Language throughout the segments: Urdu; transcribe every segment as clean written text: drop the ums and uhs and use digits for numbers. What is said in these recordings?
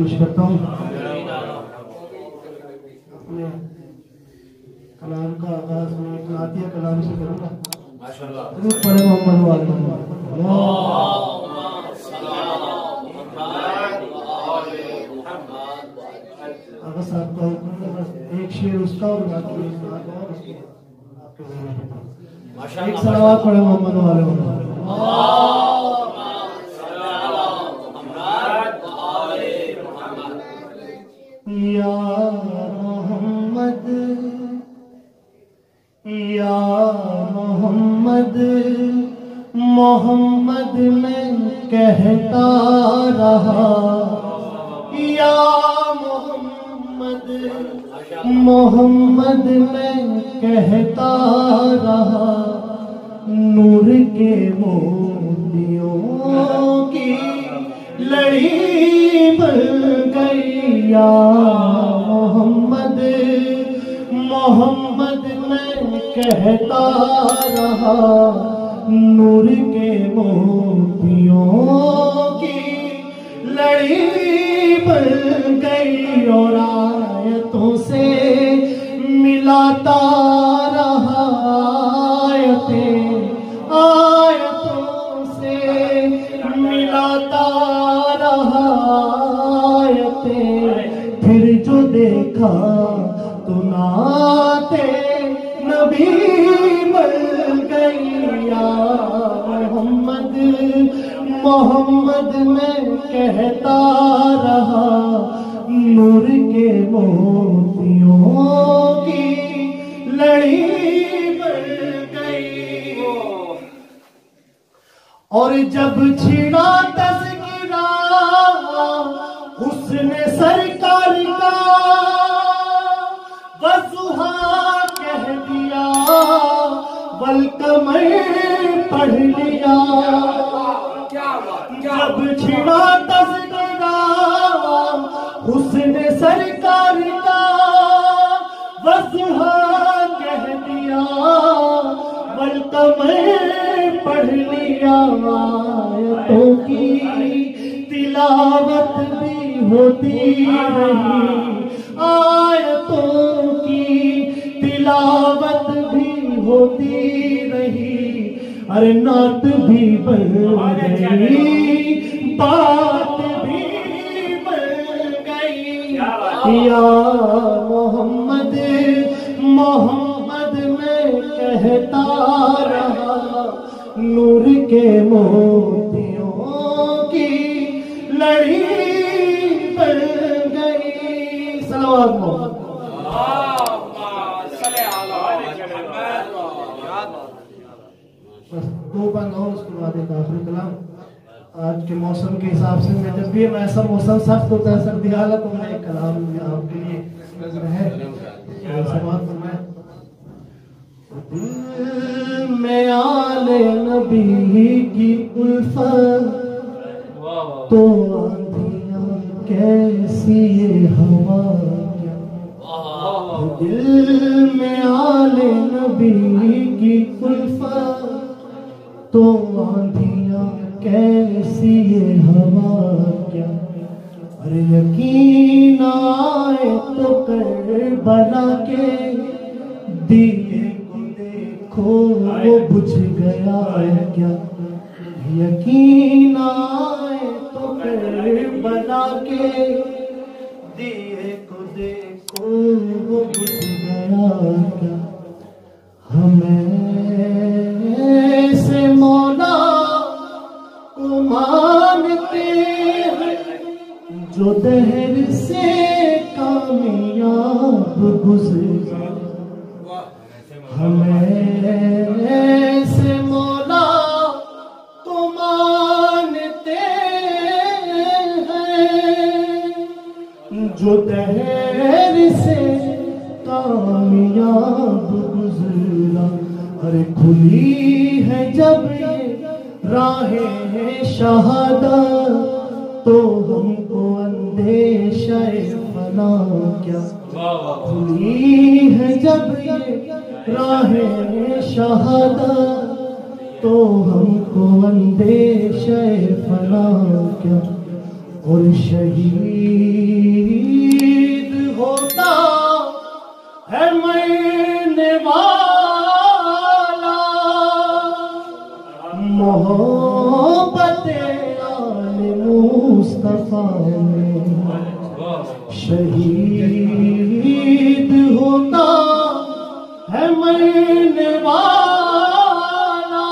پیش کرتا ہوں. اپنے کلام کا آغاز میں ایک عاطیہ کلام سے کروں گا. ضرور پڑھے محمد والے آغاز صاحب کا حکم ہے. بس ایک شعر اس کا اور باقی ایک بات اور اس کے آپ کے ذہن میں ایک صلوات پڑھے محمد والے یا محمد یا محمد محمد میں کہتا رہا. یا محمد محمد میں کہتا رہا. نور کے موتیوں کی لڑی بن گئی. یا محمد محمد میں کہتا رہا. نور کے موتیوں کی لڑی بن گئی. اور آیتوں سے ملاتا رہا. آیتوں سے ملاتا رہا. پھر جو دیکھا تو نعت نبی بن گئی. یا محمد محمد میں کہتا رہا. نور کے موتیوں کی لڑی بن گئی. اور جب چھڑا تذکرہ حسن سرکار کا وضحا کہہ دیا والقمر پڑھ لیا. جب چھڑا تذکرہ حسن سرکار کا وضحا کہہ دیا والقمر پڑھ لیا. آیتوں کی تلاوت بھی ہوتی رہی. آیتوں کی تلاوت بھی ہوتی رہی. ارے نعت بھی بن گئی بات بھی بن گئی. یا محمد محمد میں کہتا رہا. نور کے موتیوں کی لڑی بن گئی. صلوات محمد. بس دو بند اور اس کے بعد ایک آخری کلام. آج کے موسم کے حساب سے میں جب بھی ایسا موسم سخت ہوتا ہے سردی حالت تو میں ایک کلام آپ کے لیے نظر ہے. سماعت فرمائیں. دل میں آل نبی کی الفت تو آندھیاں کیسی یہ ہوا کیا. دل میں آل نبی کی الفت تو آندھیاں کیسی یہ ہوا کیا. ارے یقین آئے تو کربلا کے دیے کو وہ بجھ گیا ہے کیا. یقین آئے تو کربلا کے دیے کو دیکھو وہ بجھ گیا کیا. ہمیں سے مولا کو مانتے ہیں جو دہر سے کامیاب گزرے. ہمیں سے مولا کو مانتے ہیں جو دہر سے کامیاب گزرا. ارے کھلی ہے جب یہ راہ شہادت تو ہم کو اندیشہ فنا کیا. کھلی ہے جب یہ راہ شہادت تو ہم کو اندیشہ فنا کیا. اور شہید ہوتا ہے مرنے والا محبت آل مصطفیٰ میں شہید ہوتا ہے مرنے والا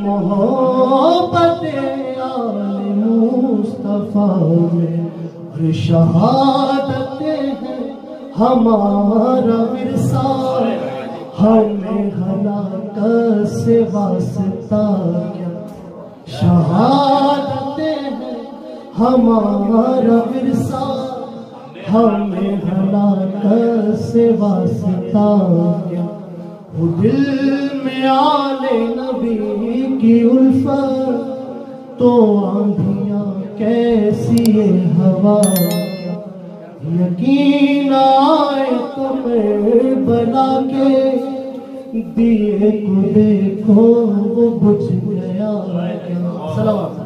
محبت آل مصطفیٰ میں اور شہادتیں ہیں ہمارا ورثہ ہمیں ہلاکت سے واسطہ کیا شہادتیں ہیں ہمارا ورثہ ہمیں ہلاکت سے واسطہ کیا وہ دل میں آل نبی کی الفت تو آندھیاں کیسی ہوا یقین آئے تمہیں بنا کے دیے کو دیکھو وہ بجھ گیا سلام